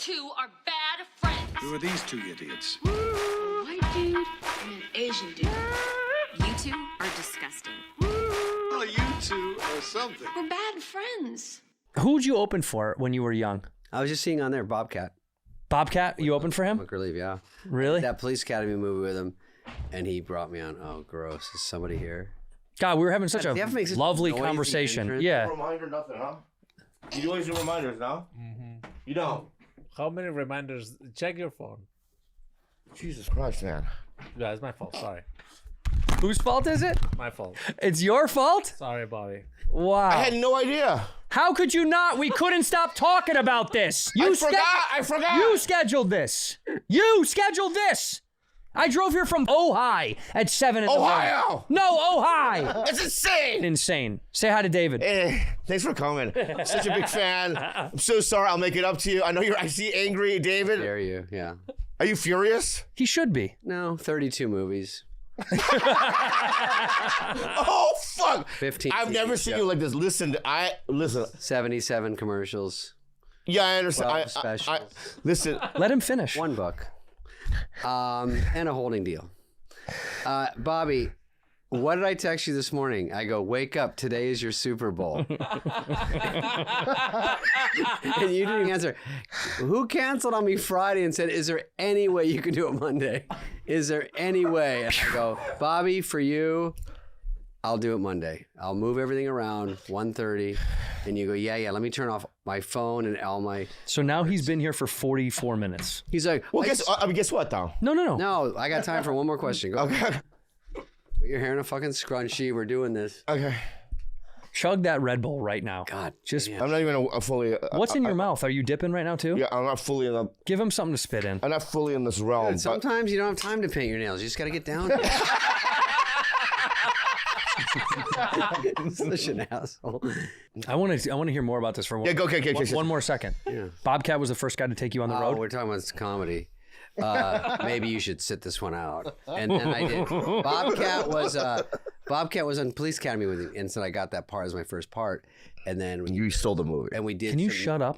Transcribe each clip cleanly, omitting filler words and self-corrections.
two are bad friends. Who are these two idiots? A white dude and an Asian dude. You two are disgusting. Well, you two are something. We're bad friends. Who'd you open for when you were young? I was just seeing on there Bobcat. Bobcat, you opened for him? Book Relief, yeah. Really? That Police Academy movie with him, and he brought me on. Oh, gross. Is somebody here? God, we were having such Do you have to make a such lovely noisy conversation. entrance? Yeah. Reminder, nothing, huh? You always do reminders now? Mm-hmm. You don't? How many reminders? Check your phone. Jesus Christ, man. Yeah, it's my fault. Sorry. Whose fault is it? My fault. It's your fault? Sorry, Bobby. Wow. I had no idea. How could you not? We couldn't stop talking about this. I forgot. You scheduled this. You scheduled this. I drove here from Ojai at 7 in the morning. Ohio! No, Ojai. It's insane! Insane. Say hi to David. Hey, thanks for coming. I'm such a big fan. I'm so sorry. I'll make it up to you. I know you're actually angry, David. Dare you, yeah. Are you furious? He should be. No, 32 movies. Oh, fuck. 15. I've never seen you like this. Listen. 77 commercials. Yeah, I understand. 12 specials. Listen. Let him finish. One book. And a holding deal. Bobby, what did I text you this morning? I go, wake up, today is your Super Bowl. And you didn't answer. Who canceled on me Friday and said, is there any way you can do it Monday? Is there any way? And I go, Bobby, for you, I'll do it Monday. I'll move everything around, 1:30. And you go, yeah, let me turn off my phone and all my... So now he's been here for 44 minutes. He's like... Well, guess what, though? No. No, I got time for one more question. Go. Okay. Put your hair in a fucking scrunchie. We're doing this. Okay. Chug that Red Bull right now. God, just... I'm not even a fully... What's in your mouth? Are you dipping right now, too? Yeah, I'm not fully in the... Give him something to spit in. I'm not fully in this realm. Dude, sometimes you don't have time to paint your nails. You just got to get down to it. Such an asshole. I want to hear more about this for one. Yeah, go. Okay. One more second. Yeah. Bobcat was the first guy to take you on the road. We're talking about comedy. Maybe you should sit this one out. And I did. Bobcat was on Police Academy with me, and so I got that part as my first part. And then You stole the movie. and we did. Can you shut up?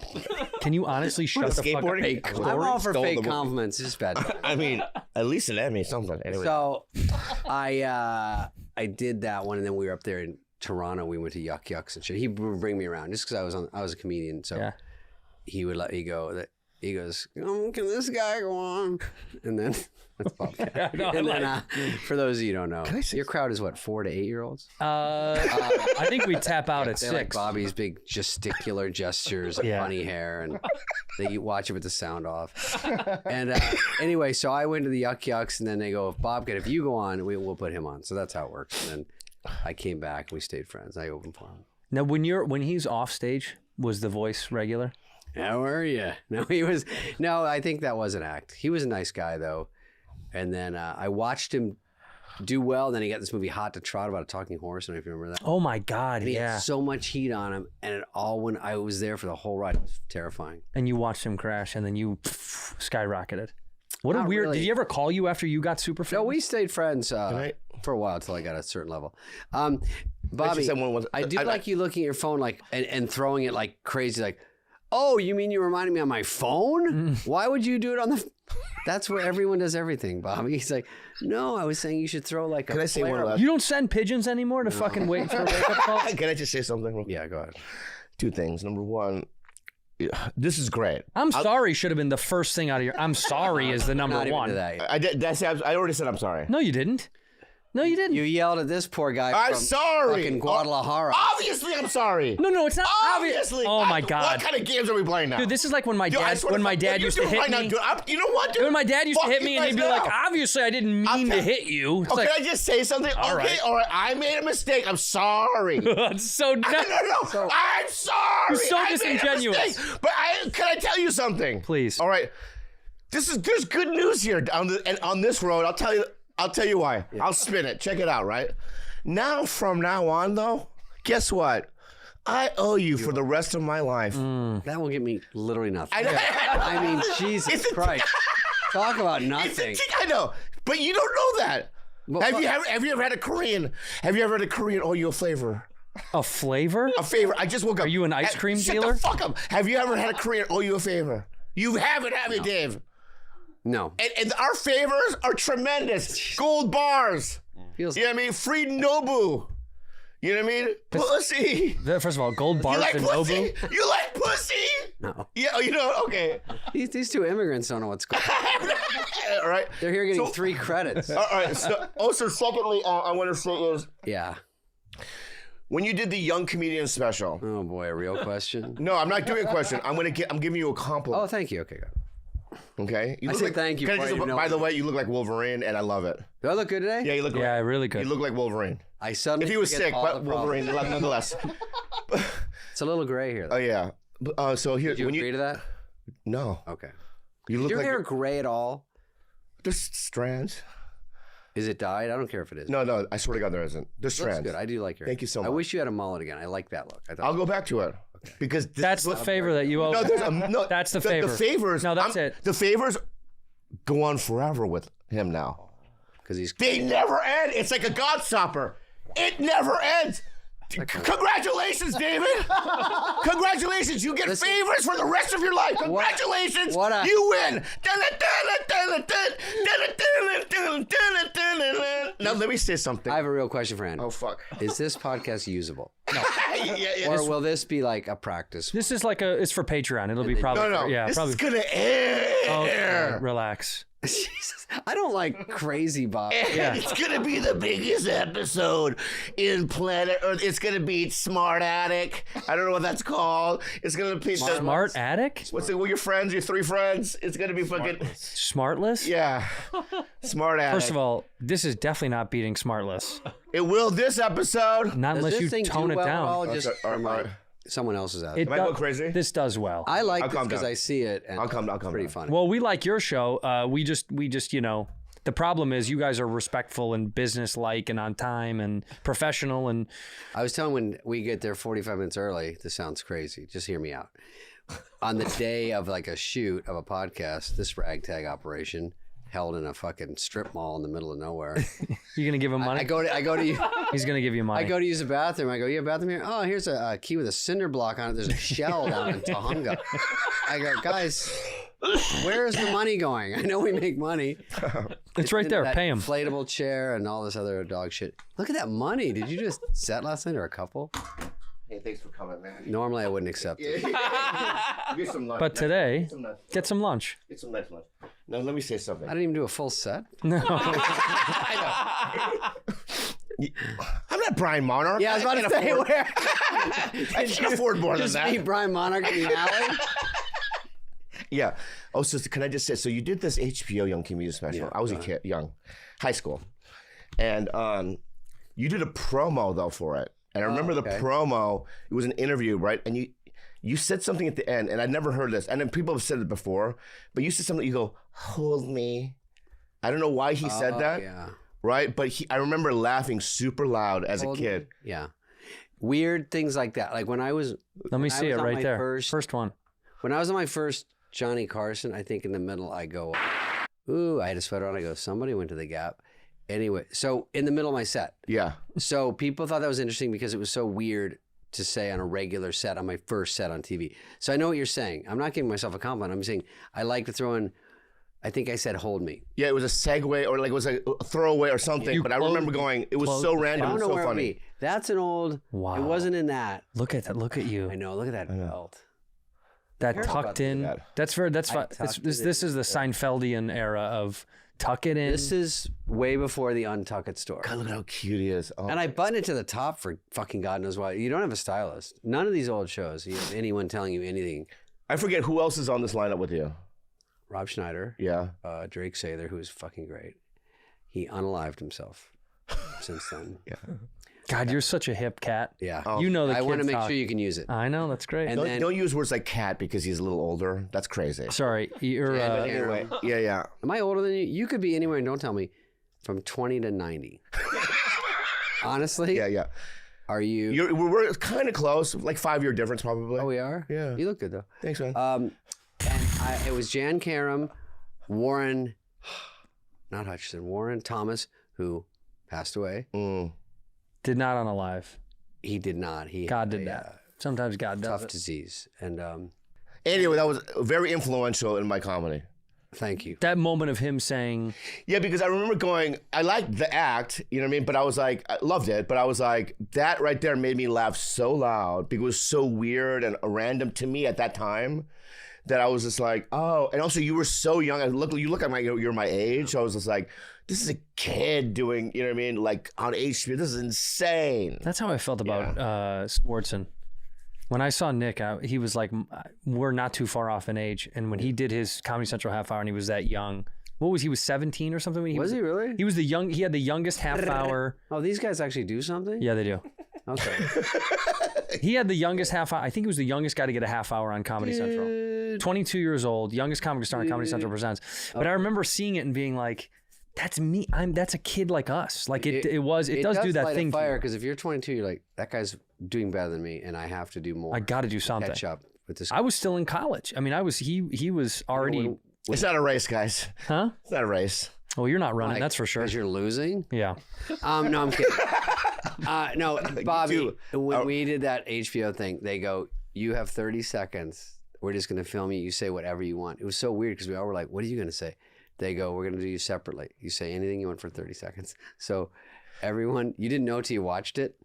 Can you honestly shut the fuck up? Skateboarding? I'm all for Stole the fake movie. compliments. It's bad. I mean, at least it means something. Anyway. So I did that one, and then we were up there in Toronto. We went to Yuck Yucks and shit. He would bring me around just because I was a comedian. So Yeah. he would let me go. He goes, can this guy go on? And then that's Bobcat. And then for those of you who don't know, your crowd is what, 4 to 8 year olds? I think we tap out at They 6. like Bobby's big gesticular gestures, and funny hair, and they watch it with the sound off. And anyway, so I went to the Yuck Yucks, and then they go, Bobcat, if you go on, we'll put him on. So that's how it works. And then I came back, and we stayed friends. I opened for him. Now, when he's off stage, was the voice regular? How are you? No, I think that was an act. He was a nice guy, though. And then I watched him do well. Then he got this movie Hot to Trot about a talking horse. I don't know if you remember that. Oh my God, And he yeah. had so much heat on him, and it all when I was there for the whole ride. It was terrifying. And you watched him crash, and then you skyrocketed. What a Not weird... really. Did he ever call you after you got super famous? No, we stayed friends for a while until I got a certain level. Bobby, I do like you looking at your phone like and throwing it like crazy, like, oh, you mean you reminded me on my phone? Why would you do it on the... That's where everyone does everything, Bobby. He's like, no, I was saying you should throw like Can I say one last? You don't send pigeons anymore to fucking wait for a wake-up call? Can I just say something? Yeah, go ahead. 2 things. Number 1, this is great. I'm sorry should have been the first thing out of your... I'm sorry is the number Not even one. to that. I already said I'm sorry. No, you didn't. No, you didn't. You yelled at this poor guy I'm from sorry. fucking Guadalajara. Obviously, I'm sorry. No, it's not Obviously. Oh my God. What kind of games are we playing now? Dude, this is like when my Dude, I dad swear to God, what used you to do hit right now, me. dude, you know what, dude? When my dad used to Fuck hit you me and he'd be guys like, now. obviously I didn't mean to hit you. It's Oh, like, can I just say something? All Okay, right. all right. I made a mistake. I'm sorry. That's so No. dumb. I'm sorry. You're so I made a disingenuous. mistake. But can I tell you something? Please. All right. There's good news here on this road. I'll tell you why. Yeah. I'll spin it. Check it out, right? From now on, though, guess what? I owe you for the rest of my life. That will get me literally nothing. I mean, Jesus Christ. Talk about nothing. I know, but you don't know that. Well, have you ever had a Korean? Have you ever had a Korean owe you a favor? A flavor? A favor. I just woke up. Are you an ice cream Shut dealer? the fuck up. Have you ever had a Korean owe you a favor? You haven't, have you, Dave? No. And our favors are tremendous. Gold bars. Feels You know what I mean? Free Nobu. You know what I mean? Pussy. First of all, gold You bars like and pussy? Nobu. You like pussy? No. Yeah, you know, okay. These two immigrants don't know what's going on. All right. They're here getting 3 credits. All right. So, also, secondly, I want to say is Yeah. when you did the young comedian special. Oh boy, a real question. No, I'm not doing a question. I'm giving you a compliment. Oh, thank you. Okay, good. Okay. You I look said thank you Can I before just, I even know by the it. way, you look like Wolverine, and I love it. Do I look good today? Yeah, you look. Yeah, like, really good. You look like Wolverine. I suddenly If he was forget sick, all but the problems. Wolverine nonetheless. It's a little gray here. Oh yeah. So here, Did you when agree to that? no, Okay. you Is look your like hair gray at all? there's strands. Is it dyed? I don't care if it is. No, I swear to God, there isn't. There's Looks strands. good. I do like your Thank you so I much. wish you had a mullet again. I like that look. I thought I'll go back to it because this That's is the what- favor that you owe. No, there's no. That's the favor. The favors. No, that's it. The favors go on forever with him now. because he's They never end. It's like a Godstopper. It never ends. Congratulations, David. Congratulations. You get Listen. favors for the rest of your life. Congratulations. You win. Now, let me say something. I have a real question for Andrew. Oh, fuck. Is this podcast usable? Yeah, Or will this be like a practice? This is like it's for Patreon. It'll be probably no. yeah, This probably. is going to air. Oh, yeah, relax. Jesus. I don't like crazy Bob. Yeah. It's gonna be the biggest episode in planet Earth. It's gonna be Smart Attic. I don't know what that's called. It's gonna be Smart Attic? What's it? Well, your friends, your 3 friends. It's gonna be fucking Smartless? yeah. Smart Attic. First of all, this is definitely not beating Smartless. it will this episode. Not Does unless this you thing tone do it well at down. all? Just Okay, all right. someone else's out. It Am I does- going crazy? This does well. I like I'll this calm because down. I see it. And I'll calm pretty down. funny. Well, we like your show. We just the problem is you guys are respectful and business-like and on time and professional and I was telling when we get there 45 minutes early, this sounds crazy. Just hear me out. On the day of like a shoot of a podcast, this ragtag operation held in a fucking strip mall in the middle of nowhere. you're gonna give him money. I go to He's gonna give you money. I go to use the bathroom. I go, you have a bathroom here? Oh, here's a key with a cinder block on it. There's a shell down in Tahunga. I go, guys, where is the money going? I know we make money. It's right there. That Pay him. inflatable chair and all this other dog shit. Look at that money. Did you just set last night or a couple? Hey, thanks for coming, man. Normally I wouldn't accept it. Get some lunch. But today, Get some lunch. get some lunch. Get some lunch. Now let me say something. I didn't even do a full set. No. I'm not Brian Monarch. Yeah, I was about to say where. I can't afford more than Just that. meet Brian Monarch in the alley. Yeah. Oh, so can I just say, so you did this HBO Young Comedian special. Yeah, I was a kid, young, high school. And you did a promo, though, for it. And I remember the promo, it was an interview, right? And you said something at the end, and I'd never heard this. And then people have said it before, but you said something, you go, hold me. I don't know why he said that, Yeah. right? But I remember laughing super loud as a kid. Yeah. Weird things like that. Like when I was. Let me see it right there. First one. When I was on my first Johnny Carson, I think in the middle, I go, ooh, I had a sweater on. I go, somebody went to the Gap. Anyway, so in the middle of my set. Yeah. So people thought that was interesting because it was so weird to say on a regular set, on my first set on TV. So I know what you're saying. I'm not giving myself a compliment. I'm saying I like to throw in, I think I said, hold me. Yeah, it was a segue or like it was a throwaway or something. But I remember going, it was so I random don't and know so where it would funny. be. That's an old, Wow. it wasn't in that. Look at that. Look at you. I know, look at that belt. That Cares tucked about in. that. That's fine. tucked This it is the Seinfeldian era of tuck it in. This is way before the Untuck It store. God, look at how cute he is. Oh. And I button it to the top for fucking God knows why. You don't have a stylist. None of these old shows, you have anyone telling you anything. I forget who else is on this lineup with you. Rob Schneider, Yeah. Drake Sather, who is fucking great. He unalived himself since then. Yeah. God, you're such a hip cat. Yeah. You know the I want to kids make talk. sure you can use it. I know, that's great. And then, Don't use words like cat because he's a little older. That's crazy. Sorry, you're Anyway, yeah. am I older than you? You could be anywhere, and don't tell me, from 20 to 90. Honestly? Yeah. Are you? We're kind of close, like 5-year difference probably. Oh, we are? Yeah. You look good, though. Thanks, man. And it was Jan Karam, Warren, not Hutchison, Warren Thomas, who passed away. did not unalive. He did not. He God had did a, that. Sometimes God does tough it. disease. And Anyway, that was very influential in my comedy. Thank you. That moment of him saying, Yeah, because I remember going, I liked the act, you know what I mean? But I was like, I loved it, but I was like, that right there made me laugh so loud because it was so weird and random to me at that time that I was just like, oh. And also, you were so young. You look at you're my age. So I was just like, this is a kid doing, you know what I mean? Like on HBO, this is insane. that's how I felt about Swartzen. When I saw Nick, he was like, we're not too far off in age. And when he did his Comedy Central half hour and he was that young, he was 17 or something? When he Was he really? He was he had the youngest half hour. Oh, these guys actually do something? Yeah, they do. Okay. He had the youngest half hour. I think he was the youngest guy to get a half hour on Comedy Central. 22 years old, youngest comic to star on Comedy Central Presents. But I remember seeing it and being like, that's me. That's a kid like us. Like it does do that light thing. A fire because if you're 22, you're like, that guy's doing better than me, and I have to do more. I got to do something. Catch up with this. I was still in college. I mean, he was already. It's not a race, guys. Huh? It's not a race. Well, you're not running. That's for sure. Because you're losing. Yeah. No, I'm kidding. No, Bobby. too. When we did that HBO thing, they go, "You have 30 seconds. We're just going to film you. You say whatever you want." It was so weird because we all were like, "What are you going to say?" They go, "We're going to do you separately. You say anything you want for 30 seconds." So everyone, you didn't know till you watched it.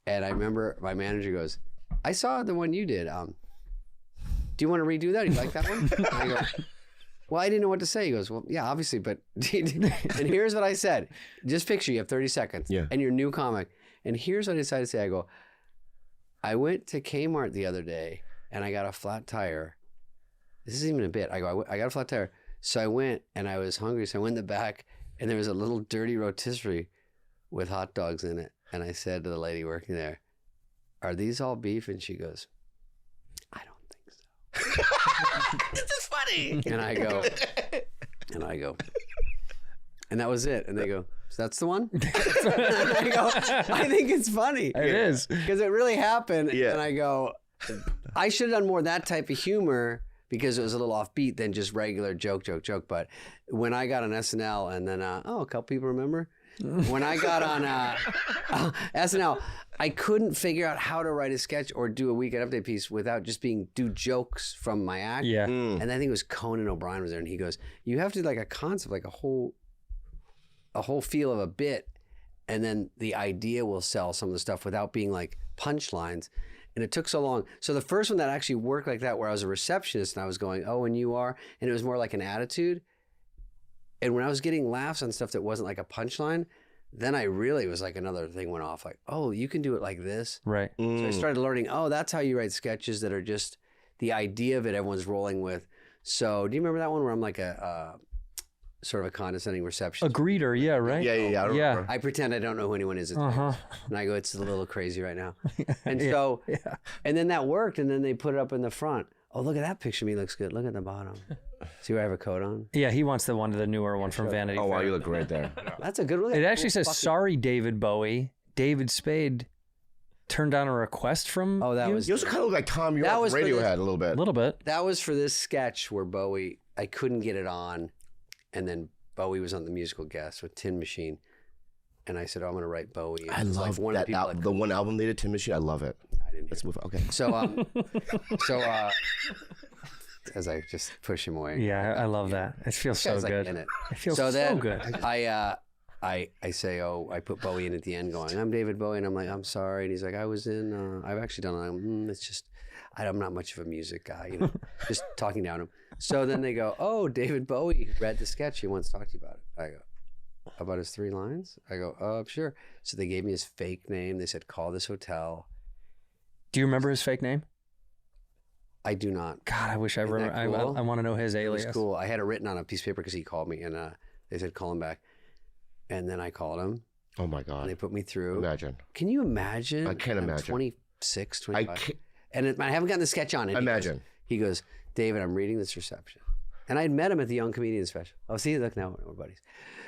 And I remember my manager goes, "I saw the one you did. Do you want to redo that? You like that one?" And I go, "Well, I didn't know what to say." He goes, "Well, yeah, obviously, but..." And here's what I said. Just picture you have 30 seconds and you're a new comic. And here's what I decided to say. I go, "I went to Kmart the other day and I got a flat tire." This isn't even a bit. I go, "I got a flat tire." So I went and I was hungry. So I went in the back and there was a little dirty rotisserie with hot dogs in it. And I said to the lady working there, "Are these all beef?" And she goes, "I don't think so." This is funny. And I go, and that was it. And they go, "So that's the one?" And I go, "I think it's funny." It is. Because it really happened. Yeah. And I go, I should have done more of that type of humor because it was a little offbeat than just regular joke. But when I got on SNL and then, a couple people remember? When I got on SNL, I couldn't figure out how to write a sketch or do a weekend update piece without just do jokes from my act. Yeah. And I think it was Conan O'Brien was there, and he goes, "You have to do like a concept, like a whole feel of a bit, and then the idea will sell some of the stuff without being like punchlines." And it took so long. So the first one that actually worked like that, where I was a receptionist and I was going, "Oh, and you are," and it was more like an attitude. And when I was getting laughs on stuff that wasn't like a punchline, then I really was like another thing went off, like, "Oh, you can do it like this." Right. So I started learning, oh, that's how you write sketches that are just the idea of it everyone's rolling with. So do you remember that one where I'm like a sort of a condescending receptionist? A greeter, yeah, right? Yeah. I remember. I pretend I don't know who anyone is. Uh-huh. And I go, "It's a little crazy right now." And so, and then that worked. And then they put it up in the front. "Oh, look at that picture of me. Looks good. Look at the bottom. See where I have a coat on?" Yeah, he wants the newer one from Vanity Oh, wow, Fair. you look great there. That's a good one. It actually says, "Sorry, David Bowie. David Spade turned down a request from Oh, that you?" was You also kind of look like Tom York That was for Radiohead this- a little bit. A little bit. That was for this sketch where Bowie, I couldn't get it on. And then Bowie was on the musical guest with Tin Machine. And I said, "Oh, I'm going to write Bowie." And I it was love one of that the people album. The one album they did, Tin Machine. I love it. I didn't Let's hear. move on. Okay. So, as I just push him away. Yeah, I love that. It feels so Guy's like good. in it. It feels So so then good. I say, "Oh," I put Bowie in at the end going, "I'm David Bowie." And I'm like, "I'm sorry." And he's like, "I was in, I've actually done it." It's just, I'm not much of a music guy, you know, just talking down him. So then they go, "Oh, David Bowie read the sketch. He wants to talk to you about it." I go, "About his 3 lines?" I go, "Sure." So they gave me his fake name. They said, "Call this hotel." Do you remember his fake name? I do not. God, I wish I Isn't that remember. cool? I want to know his It alias. was cool. I had it written on a piece of paper because he called me, and they said, "Call him back." And then I called him, Oh my and God. they put me through. Imagine. Can you imagine? I can't I'm imagine. 26, I 25. can't And I haven't gotten the sketch on it. imagine. He goes, "David, I'm reading this reception." And I'd met him at the Young Comedian Special. Oh, see, look, now we're buddies.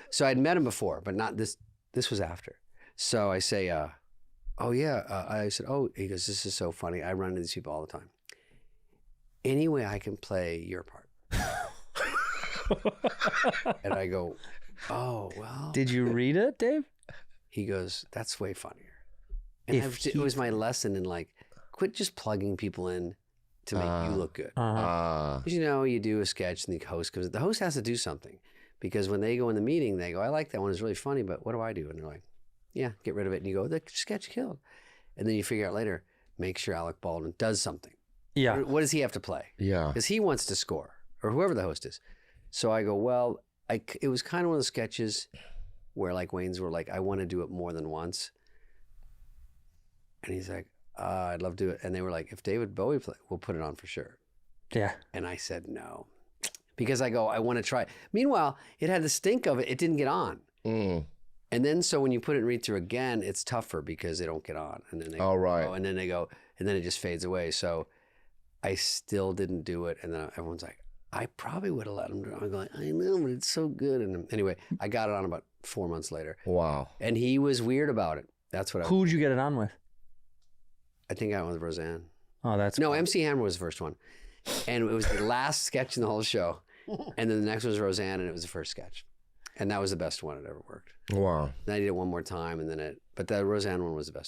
So I'd met him before, but not this. This was after. So I say, "Oh, yeah." I said, "Oh," he goes, "This is so funny. I run into these people all the time. Any way I can play your part?" And I go, "Oh, well." Did you read it, Dave? He goes, "That's way funnier." And it was my lesson in like, quit just plugging people in to make you look good. Uh-huh. 'Cause, you know, you do a sketch and the host comes. The host has to do something because when they go in the meeting, they go, "I like that one. It's really funny, but what do I do?" And they're like, "Yeah, get rid of it." And you go, "The sketch killed." And then you figure out later, make sure Alec Baldwin does something. Yeah. What does he have to play? Yeah. Because he wants to score, or whoever the host is. So I go, well, it was kind of one of the sketches where like Wayne's were like, I want to do it more than once. And he's like, I'd love to do it. And they were like, if David Bowie play, we'll put it on for sure. Yeah. And I said no. Because I go, I want to try. Meanwhile, it had the stink of it. It didn't get on. Mm. And then so when you put it in read through again, it's tougher because they don't get on. And then they go, and then they go, and then it just fades away. So I still didn't do it. And then everyone's like, I probably would have let him do it. I'm going, I know, but it's so good. And anyway, I got it on about 4 months later. Wow. And he was weird about it. That's what Who'd you get it on with? I think I went with Roseanne. Oh, that's No, cool. MC Hammer was the first one. And it was the last sketch in the whole show. And then the next was Roseanne, and it was the first sketch. And that was the best one that ever worked. Wow. Then I did it one more time, and then but the Roseanne one was the best